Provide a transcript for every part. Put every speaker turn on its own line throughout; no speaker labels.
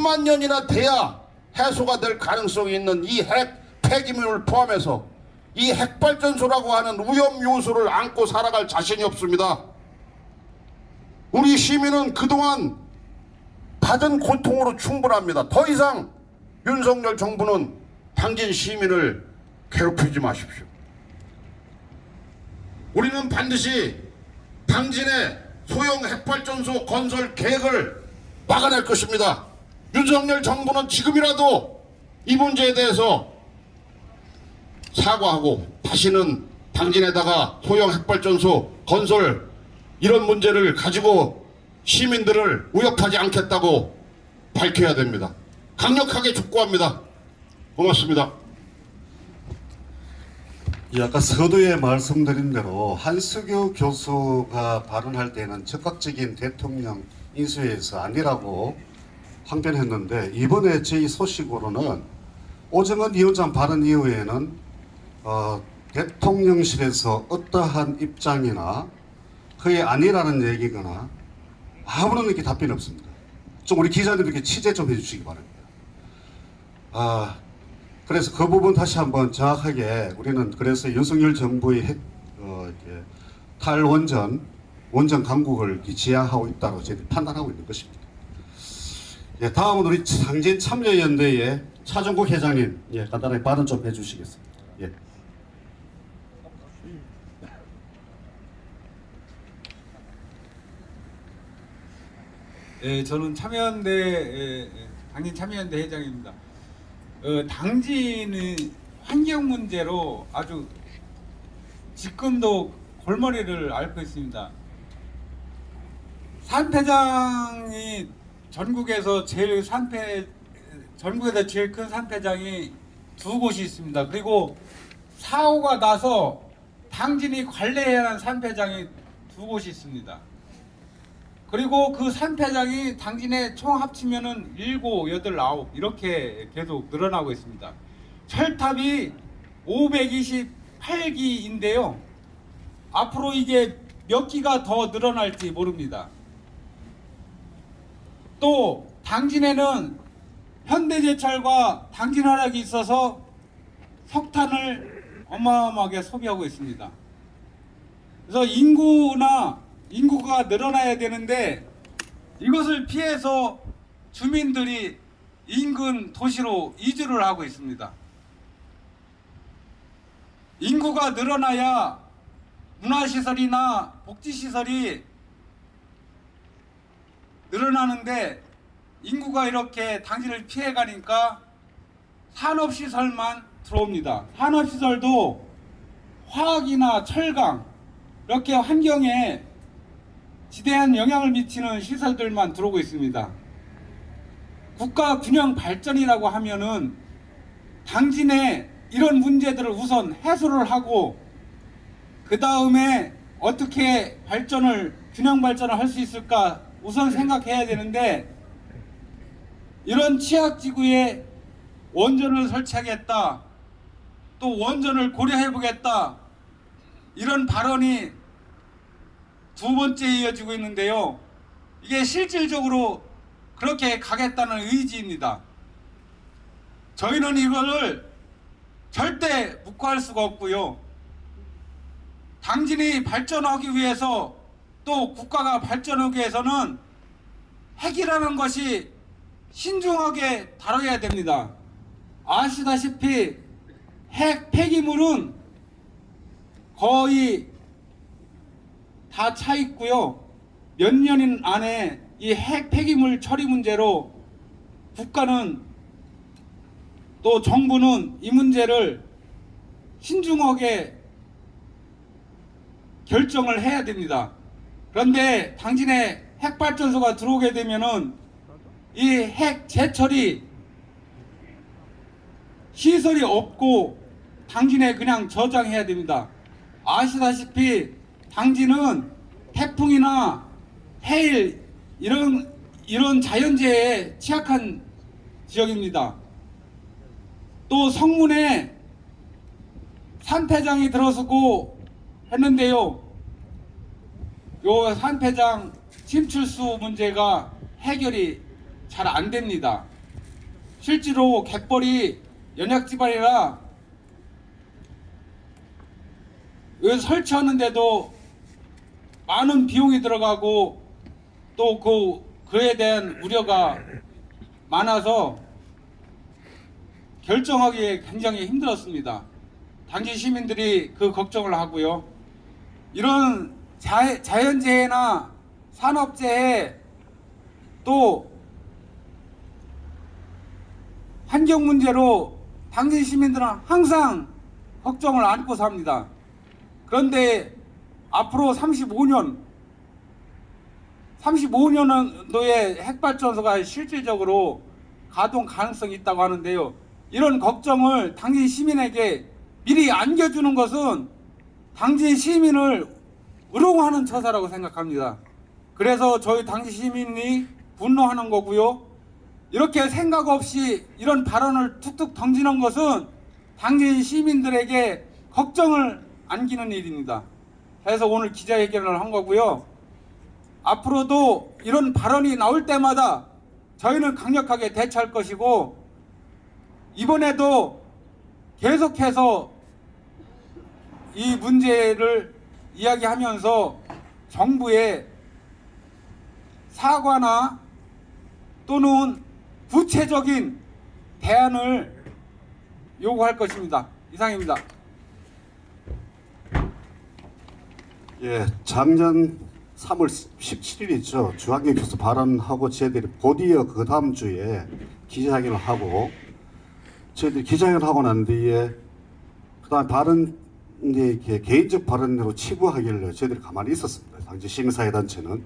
10만 년이나 돼야 해소가 될 가능성이 있는 이 핵 폐기물을 포함해서 이 핵발전소라고 하는 위험 요소를 안고 살아갈 자신이 없습니다. 우리 시민은 그동안 받은 고통으로 충분합니다. 더 이상 윤석열 정부는 당진 시민을 괴롭히지 마십시오. 우리는 반드시 당진의 소형 핵발전소 건설 계획을 막아낼 것입니다. 윤석열 정부는 지금이라도 이 문제에 대해서 사과하고 다시는 당진에다가 소형 핵발전소 건설 이런 문제를 가지고 시민들을 우역하지 않겠다고 밝혀야 됩니다. 강력하게 촉구합니다. 고맙습니다.
예, 아까 서두에 말씀드린 대로 한석규 교수가 발언할 때는 적극적인 대통령 인수위에서 아니라고 항변했는데, 이번에 저희 소식으로는 오정은 위원장 발언 이후에는 대통령실에서 어떠한 입장이나 그게 아니라는 얘기거나 아무런 이렇게 답변이 없습니다. 좀 우리 기자님들께 취재 좀 해주시기 바랍니다. 그래서 그 부분 다시 한번 정확하게 우리는 그래서 윤석열 정부의 탈원전 강국을 지향하고 있다고 저희들이 판단하고 있는 것입니다. 예, 다음은 우리 당진 참여연대의 차종국 회장님, 예, 간단하게 발언 좀 해주시겠습니다. 예.
예, 저는 참여연대 당진 참여연대 회장입니다. 당진의 환경 문제로 아주 지금도 골머리를 앓고 있습니다. 산패장이 전국에서 제일 큰 산패장이 두 곳이 있습니다. 그리고 사고가 나서 당진이 관리해야 하는 산패장이 두 곳이 있습니다. 그리고 그 산패장이 당진에 총 합치면은 7, 8, 9 이렇게 계속 늘어나고 있습니다. 철탑이 528기인데요. 앞으로 이게 몇 기가 더 늘어날지 모릅니다. 또 당진에는 현대제철과 당진화력이 있어서 석탄을 어마어마하게 소비하고 있습니다. 그래서 인구가 늘어나야 되는데 이것을 피해서 주민들이 인근 도시로 이주를 하고 있습니다. 인구가 늘어나야 문화시설이나 복지시설이 늘어나는데 인구가 이렇게 당진을 피해가니까 산업시설만 들어옵니다. 산업시설도 화학이나 철강 이렇게 환경에 지대한 영향을 미치는 시설들만 들어오고 있습니다. 국가 균형 발전이라고 하면은 당진에 이런 문제들을 우선 해소를 하고 그 다음에 어떻게 균형 발전을 할 수 있을까 우선 생각해야 되는데, 이런 취약지구에 원전을 설치하겠다, 또 원전을 고려해보겠다, 이런 발언이 두 번째 이어지고 있는데요. 이게 실질적으로 그렇게 가겠다는 의지입니다. 저희는 이거를 절대 묵과할 수가 없고요. 당진이 발전하기 위해서 또 국가가 발전하기 위해서는 핵이라는 것이 신중하게 다뤄야 됩니다. 아시다시피 핵 폐기물은 거의 다 차 있고요. 몇 년 안에 이 핵 폐기물 처리 문제로 국가는 또 정부는 이 문제를 신중하게 결정을 해야 됩니다. 그런데 당진에 핵발전소가 들어오게 되면은 이 핵 재처리 시설이 없고 당진에 그냥 저장해야 됩니다. 아시다시피 당진은 태풍이나 해일 이런 자연재해에 취약한 지역입니다. 또 성문에 산패장이 들어서고 했는데요. 요 산패장 침출수 문제가 해결이 잘 안 됩니다. 실제로 갯벌이 연약지발이라 여기 설치하는데도 많은 비용이 들어가고 또 그에 대한 우려가 많아서 결정하기에 굉장히 힘들었습니다. 당시 시민들이 그 걱정을 하고요. 이런 자연재해나 산업재해 또 환경 문제로 당시 시민들은 항상 걱정을 안고 삽니다. 그런데 앞으로 35년도에 핵발전소가 실질적으로 가동 가능성이 있다고 하는데요. 이런 걱정을 당시 시민에게 미리 안겨주는 것은 당시 시민을 의롱하는 처사라고 생각합니다. 그래서 저희 당시 시민이 분노하는 거고요. 이렇게 생각 없이 이런 발언을 툭툭 던지는 것은 당시 시민들에게 걱정을 안기는 일입니다. 그래서 오늘 기자회견을 한 거고요. 앞으로도 이런 발언이 나올 때마다 저희는 강력하게 대처할 것이고, 이번에도 계속해서 이 문제를 이야기하면서 정부의 사과나 또는 구체적인 대안을 요구할 것입니다. 이상입니다.
예, 작년 3월 17일이죠. 주한경교수 발언하고 저희들이 곧이어 그 다음 주에 기자회견을 하고, 저희들이 기자회견을 하고 난 뒤에 그다음에 발언 이제 개인적 발언으로 치부하길래 저희들이 가만히 있었습니다. 당시 시민사회단체는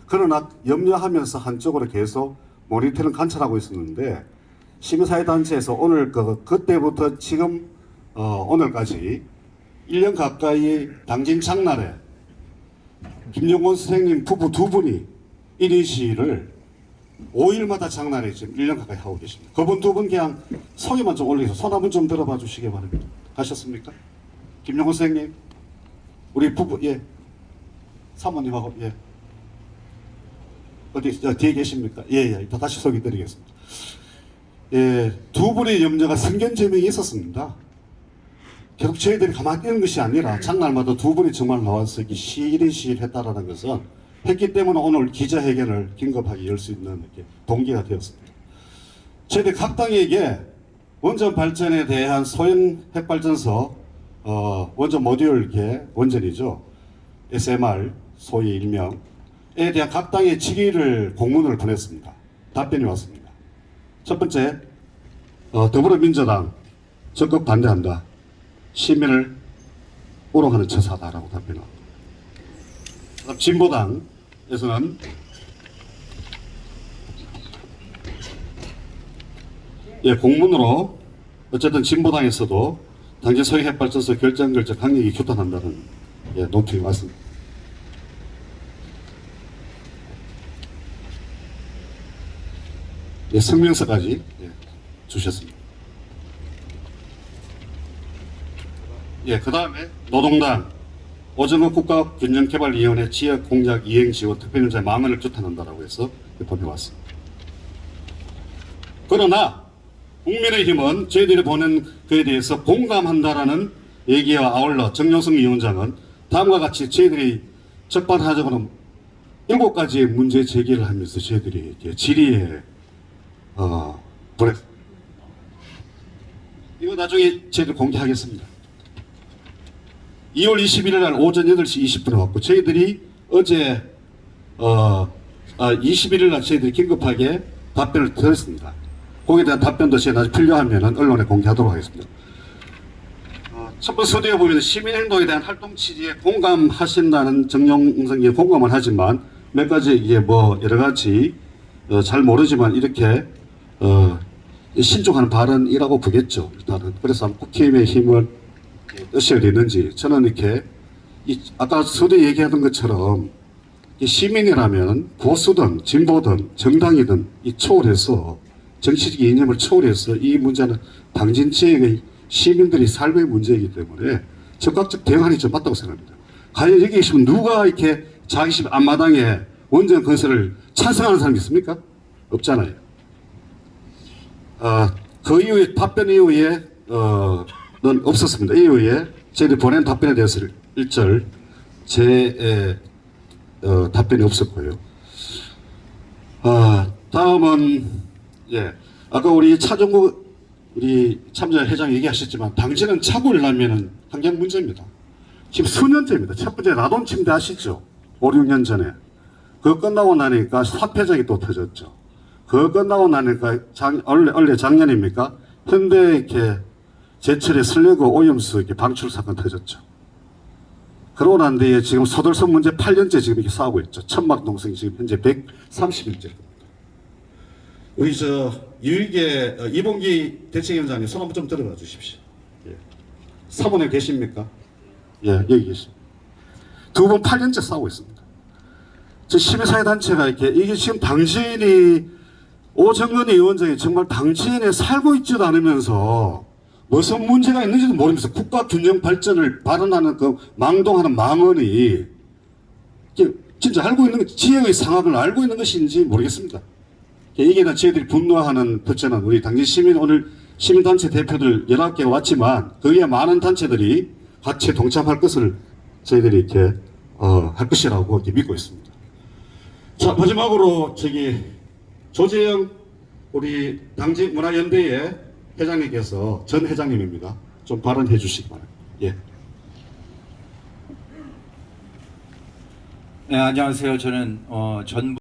그러나 염려하면서 한쪽으로 계속 모니터링 관찰하고 있었는데, 시민사회단체에서 오늘 그때부터 지금 오늘까지 1년 가까이 당진 장날에 김용곤 선생님 부부 두 분이 1인 시위를 5일마다 장날에 지금 1년 가까이 하고 계십니다. 그분 두 분 그냥 성에만 좀 올리셔서 손 한번 좀 들어봐 주시기 바랍니다. 가셨습니까? 김용곤 선생님, 우리 부부, 예, 사모님하고, 예, 어디 뒤에 계십니까? 예, 예, 다시 소개드리겠습니다. 예, 두 분의 염려가 성견 제명이 있었습니다. 계속 저희들이 가만히 있는 것이 아니라 장날마다 두 분이 정말 나와서 시일인 시위를 했다라는 것은 했기 때문에 오늘 기자회견을 긴급하게 열 수 있는 이렇게 동기가 되었습니다. 저희들 각 당에게 원전 발전에 대한 소형 핵발전소 원전 모듈 원전이죠. SMR 소위 일명에 대한 각 당의 질의를 공문을 보냈습니다. 답변이 왔습니다. 첫 번째, 더불어민주당 적극 반대한다. 시민을 우롱하는 처사다라고 답변합니다. 그다음 진보당에서는 예, 공문으로 어쨌든 진보당에서도 당시 소형 핵발전소 결정결정 강력히 규탄한다는 예, 논평이 왔습니다. 예, 성명서까지 예, 주셨습니다. 예, 그 다음에 노동당 오정호 국가균형개발위원회 지역공약 이행지원 특별위원장의 망언을 규탄한다라고 해서 보내왔습니다. 그러나 국민의힘은 저희들이 보낸 그에 대해서 공감한다라는 얘기와 아울러 정용석 위원장은 다음과 같이 저희들이 적반하장으로 7가지의 문제 제기를 하면서 저희들이 질의에 보냈습니다. 이거 나중에 저희들 공개하겠습니다. 2월 21일 날 오전 8시 20분에 왔고, 저희들이 어제 21일 날 저희들이 긴급하게 답변을 드렸습니다. 거기에 대한 답변도 제가 나중에 필요하면 언론에 공개하도록 하겠습니다. 첫 번째 서두에 보면 시민행동에 대한 활동 취지에 공감하신다는 정용석이 공감을 하지만 몇 가지 이게 뭐 여러 가지 잘 모르지만 이렇게 신중한 발언이라고 보겠죠. 일단은 그래서 국힘의 힘을 뜻이 어디 있는지 저는 이렇게 아까 서두에 얘기하던 것처럼 시민이라면 보수든 진보든 정당이든 이 초월해서 정치적 이념을 초월해서 이 문제는 당진 지역의 시민들이 삶의 문제이기 때문에 적극적 대응하는 게 맞다고 생각합니다. 과연 여기 계시면 누가 이렇게 자기 집 앞마당에 원전 건설을 찬성하는 사람이 있습니까? 없잖아요. 그 이후에 답변 이후에 는 없었습니다. 이후에 저희들이 보낸 답변에 대해서 일절 제 답변이 없었고요. 다음은 아까 우리 차정국 우리 참자 회장 얘기하셨지만 당신은 차고려면은 환경 문제입니다. 지금 수년째입니다. 첫 번째 라돈 침대 아시죠? 5, 6년 전에 그거 끝나고 나니까 화폐장이 또 터졌죠. 그거 끝나고 나니까 원래 작년입니까? 현대 이렇게 제철에 슬래그 오염수 이렇게 방출 사건 터졌죠. 그러고 난 뒤에 지금 소들섬 문제 8년째 지금 이렇게 싸우고 있죠. 천막 동성이 지금 현재 130일째. 우리 유익의 이봉기 대책위원장님 손 한번 좀 들어봐 주십시오. 사본에 계십니까? 여기 계십니다. 두 분 8년째 싸우고 있습니다. 저 시민사회단체가 이게 지금 당신이 오정근 위원장이 정말 당신이 살고 있지도 않으면서 무슨 문제가 있는지도 모르면서 국가 균형 발전을 발언하는 그 망동하는 망언이 진짜 알고 있는 지역의 상황을 알고 있는 것인지 모르겠습니다. 이게 저희들이 분노하는 첫째는 우리 당진 시민 오늘 시민단체 대표들 11개가 왔지만 거기에 많은 단체들이 같이 동참할 것을 저희들이 이렇게 할 것이라고 이렇게 믿고 있습니다. 자, 마지막으로 조재영 우리 당진문화연대의 회장님께서 전 회장님입니다. 좀 발언해 주시기 바랍니다.
네, 안녕하세요. 저는 전